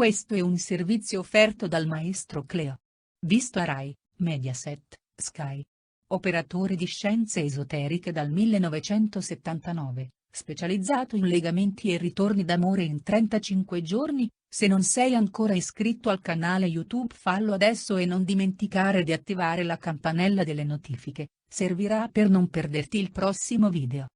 Questo è un servizio offerto dal maestro Cleo. Visto a Rai, Mediaset, Sky. Operatore di scienze esoteriche dal 1979, specializzato in legamenti e ritorni d'amore in 35 giorni. Se non sei ancora iscritto al canale YouTube fallo adesso e non dimenticare di attivare la campanella delle notifiche, servirà per non perderti il prossimo video.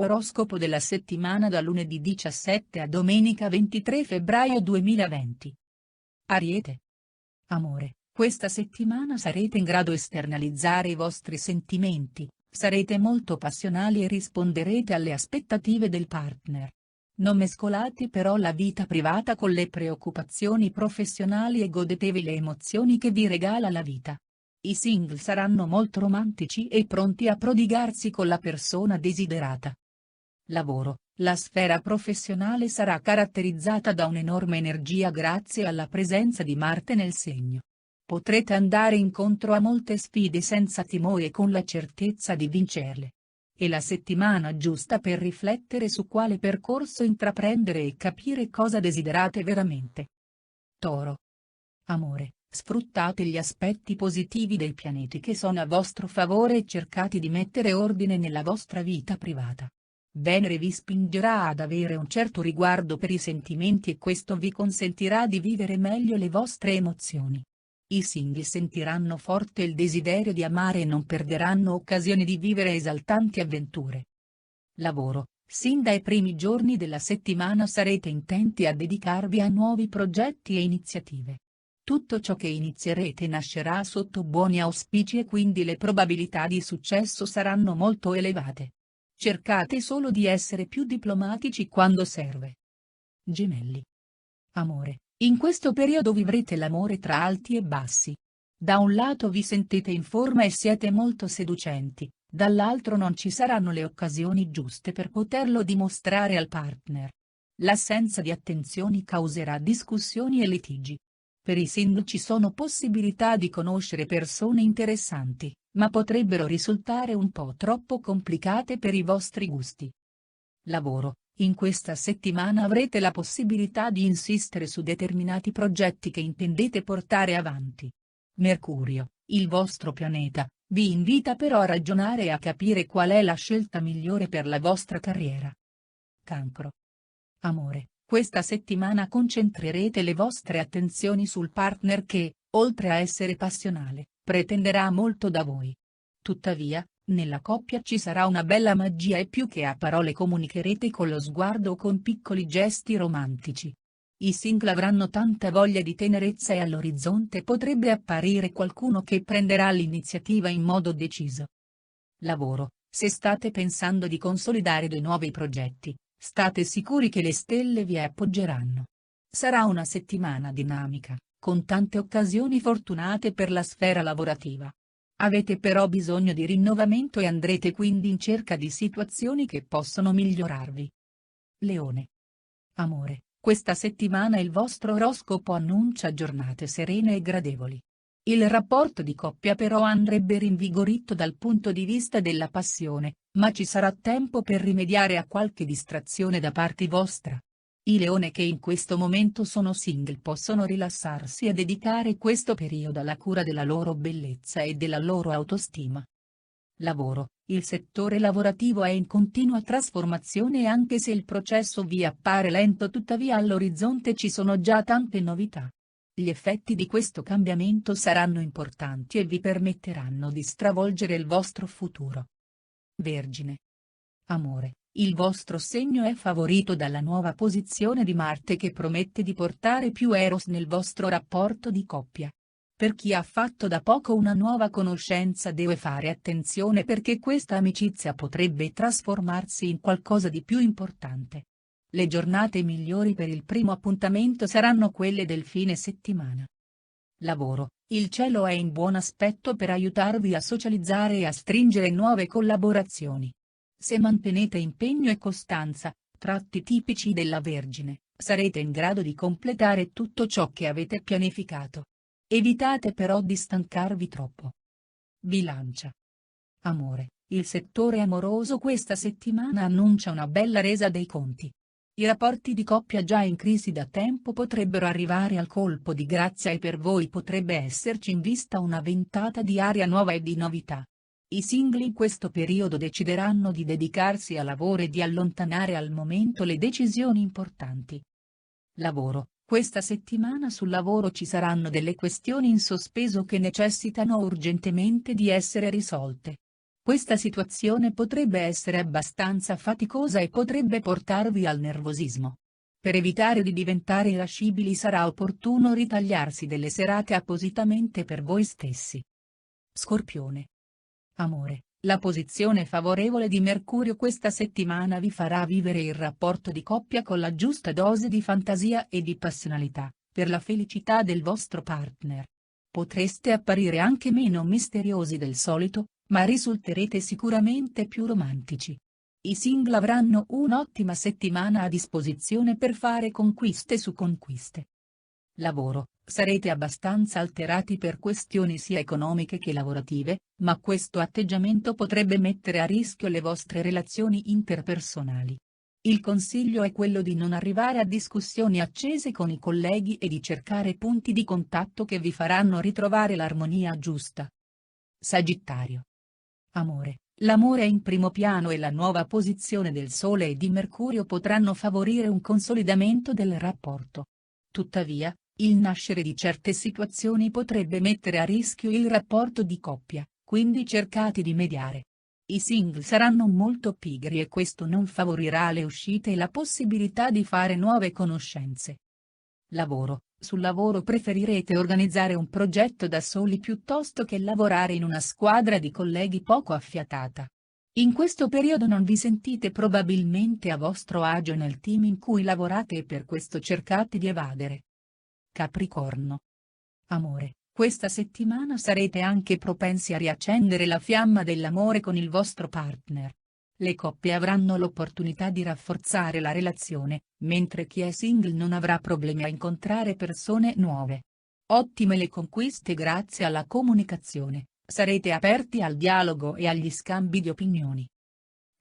Oroscopo della settimana da lunedì 17 a domenica 23 febbraio 2020. Ariete. Amore, questa settimana sarete in grado esternalizzare i vostri sentimenti, sarete molto passionali e risponderete alle aspettative del partner. Non mescolate però la vita privata con le preoccupazioni professionali e godetevi le emozioni che vi regala la vita. I single saranno molto romantici e pronti a prodigarsi con la persona desiderata. Lavoro, la sfera professionale sarà caratterizzata da un'enorme energia grazie alla presenza di Marte nel segno. Potrete andare incontro a molte sfide senza timore e con la certezza di vincerle. È la settimana giusta per riflettere su quale percorso intraprendere e capire cosa desiderate veramente. Toro. Amore, sfruttate gli aspetti positivi dei pianeti che sono a vostro favore e cercate di mettere ordine nella vostra vita privata. Venere vi spingerà ad avere un certo riguardo per i sentimenti e questo vi consentirà di vivere meglio le vostre emozioni. I single sentiranno forte il desiderio di amare e non perderanno occasione di vivere esaltanti avventure. Lavoro, sin dai primi giorni della settimana sarete intenti a dedicarvi a nuovi progetti e iniziative. Tutto ciò che inizierete nascerà sotto buoni auspici e quindi le probabilità di successo saranno molto elevate. Cercate solo di essere più diplomatici quando serve. Gemelli. Amore, in questo periodo vivrete l'amore tra alti e bassi. Da un lato vi sentite in forma e siete molto seducenti, dall'altro non ci saranno le occasioni giuste per poterlo dimostrare al partner. L'assenza di attenzioni causerà discussioni e litigi. Per i single ci sono possibilità di conoscere persone interessanti, ma potrebbero risultare un po' troppo complicate per i vostri gusti. Lavoro, in questa settimana avrete la possibilità di insistere su determinati progetti che intendete portare avanti. Mercurio, il vostro pianeta, vi invita però a ragionare e a capire qual è la scelta migliore per la vostra carriera. Cancro. Amore, questa settimana concentrerete le vostre attenzioni sul partner che, oltre a essere passionale, pretenderà molto da voi. Tuttavia, nella coppia ci sarà una bella magia e più che a parole comunicherete con lo sguardo o con piccoli gesti romantici. I single avranno tanta voglia di tenerezza e all'orizzonte potrebbe apparire qualcuno che prenderà l'iniziativa in modo deciso. Lavoro, se state pensando di consolidare dei nuovi progetti, state sicuri che le stelle vi appoggeranno. Sarà una settimana dinamica, con tante occasioni fortunate per la sfera lavorativa. Avete però bisogno di rinnovamento e andrete quindi in cerca di situazioni che possono migliorarvi. Leone. Amore, questa settimana il vostro oroscopo annuncia giornate serene e gradevoli. Il rapporto di coppia però andrebbe rinvigorito dal punto di vista della passione, ma ci sarà tempo per rimediare a qualche distrazione da parte vostra. I leone che in questo momento sono single possono rilassarsi e dedicare questo periodo alla cura della loro bellezza e della loro autostima. Lavoro, il settore lavorativo è in continua trasformazione e anche se il processo vi appare lento tuttavia all'orizzonte ci sono già tante novità. Gli effetti di questo cambiamento saranno importanti e vi permetteranno di stravolgere il vostro futuro. Vergine. Amore, il vostro segno è favorito dalla nuova posizione di Marte che promette di portare più eros nel vostro rapporto di coppia. Per chi ha fatto da poco una nuova conoscenza deve fare attenzione perché questa amicizia potrebbe trasformarsi in qualcosa di più importante. Le giornate migliori per il primo appuntamento saranno quelle del fine settimana. Lavoro, il cielo è in buon aspetto per aiutarvi a socializzare e a stringere nuove collaborazioni. Se mantenete impegno e costanza, tratti tipici della Vergine, sarete in grado di completare tutto ciò che avete pianificato. Evitate però di stancarvi troppo. Bilancia. Amore, il settore amoroso questa settimana annuncia una bella resa dei conti. I rapporti di coppia già in crisi da tempo potrebbero arrivare al colpo di grazia e per voi potrebbe esserci in vista una ventata di aria nuova e di novità. I single in questo periodo decideranno di dedicarsi al lavoro e di allontanare al momento le decisioni importanti. Lavoro. Questa settimana sul lavoro ci saranno delle questioni in sospeso che necessitano urgentemente di essere risolte. Questa situazione potrebbe essere abbastanza faticosa e potrebbe portarvi al nervosismo. Per evitare di diventare irascibili sarà opportuno ritagliarsi delle serate appositamente per voi stessi. Scorpione. Amore. La posizione favorevole di Mercurio questa settimana vi farà vivere il rapporto di coppia con la giusta dose di fantasia e di passionalità, per la felicità del vostro partner. Potreste apparire anche meno misteriosi del solito, ma risulterete sicuramente più romantici. I single avranno un'ottima settimana a disposizione per fare conquiste su conquiste. Lavoro. Sarete abbastanza alterati per questioni sia economiche che lavorative, ma questo atteggiamento potrebbe mettere a rischio le vostre relazioni interpersonali. Il consiglio è quello di non arrivare a discussioni accese con i colleghi e di cercare punti di contatto che vi faranno ritrovare l'armonia giusta. Sagittario. Amore. L'amore è in primo piano e la nuova posizione del Sole e di Mercurio potranno favorire un consolidamento del rapporto. Tuttavia, il nascere di certe situazioni potrebbe mettere a rischio il rapporto di coppia, quindi cercate di mediare. I single saranno molto pigri e questo non favorirà le uscite e la possibilità di fare nuove conoscenze. Lavoro. Sul lavoro preferirete organizzare un progetto da soli piuttosto che lavorare in una squadra di colleghi poco affiatata. In questo periodo non vi sentite probabilmente a vostro agio nel team in cui lavorate e per questo cercate di evadere. Capricorno. Amore. Questa settimana sarete anche propensi a riaccendere la fiamma dell'amore con il vostro partner. Le coppie avranno l'opportunità di rafforzare la relazione, mentre chi è single non avrà problemi a incontrare persone nuove. Ottime le conquiste grazie alla comunicazione, sarete aperti al dialogo e agli scambi di opinioni.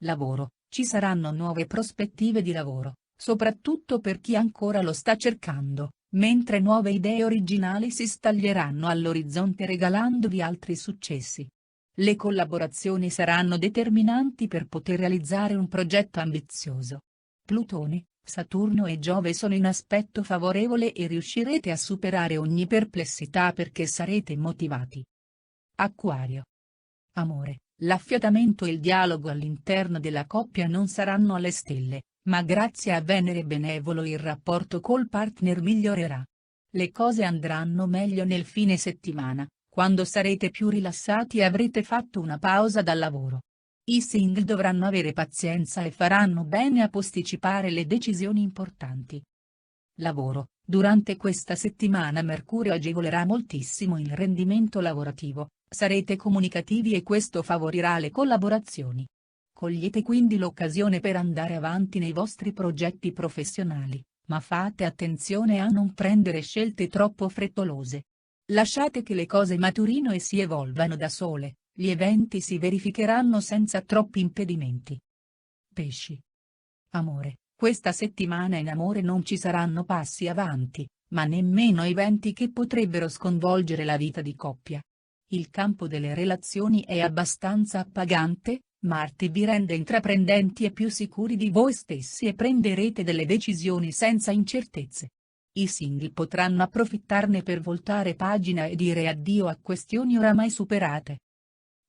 Lavoro. Ci saranno nuove prospettive di lavoro, soprattutto per chi ancora lo sta cercando, mentre nuove idee originali si staglieranno all'orizzonte regalandovi altri successi. Le collaborazioni saranno determinanti per poter realizzare un progetto ambizioso. Plutone, Saturno e Giove sono in aspetto favorevole e riuscirete a superare ogni perplessità perché sarete motivati. Acquario. Amore. L'affiatamento e il dialogo all'interno della coppia non saranno alle stelle, ma grazie a Venere benevolo il rapporto col partner migliorerà. Le cose andranno meglio nel fine settimana, quando sarete più rilassati e avrete fatto una pausa dal lavoro. I single dovranno avere pazienza e faranno bene a posticipare le decisioni importanti. Lavoro. Durante questa settimana Mercurio agevolerà moltissimo il rendimento lavorativo, sarete comunicativi e questo favorirà le collaborazioni. Cogliete quindi l'occasione per andare avanti nei vostri progetti professionali, ma fate attenzione a non prendere scelte troppo frettolose. Lasciate che le cose maturino e si evolvano da sole, gli eventi si verificheranno senza troppi impedimenti. Pesci. Amore. Questa settimana in amore non ci saranno passi avanti, ma nemmeno eventi che potrebbero sconvolgere la vita di coppia. Il campo delle relazioni è abbastanza appagante, Marte vi rende intraprendenti e più sicuri di voi stessi e prenderete delle decisioni senza incertezze. I single potranno approfittarne per voltare pagina e dire addio a questioni oramai superate.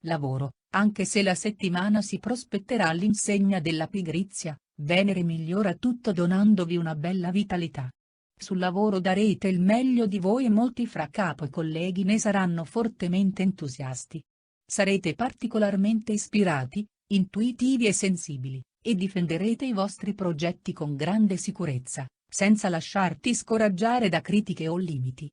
Lavoro. Anche se la settimana si prospetterà all'insegna della pigrizia, Venere migliora tutto donandovi una bella vitalità. Sul lavoro darete il meglio di voi e molti fra capo e colleghi ne saranno fortemente entusiasti. Sarete particolarmente ispirati, intuitivi e sensibili, e difenderete i vostri progetti con grande sicurezza, senza lasciarti scoraggiare da critiche o limiti.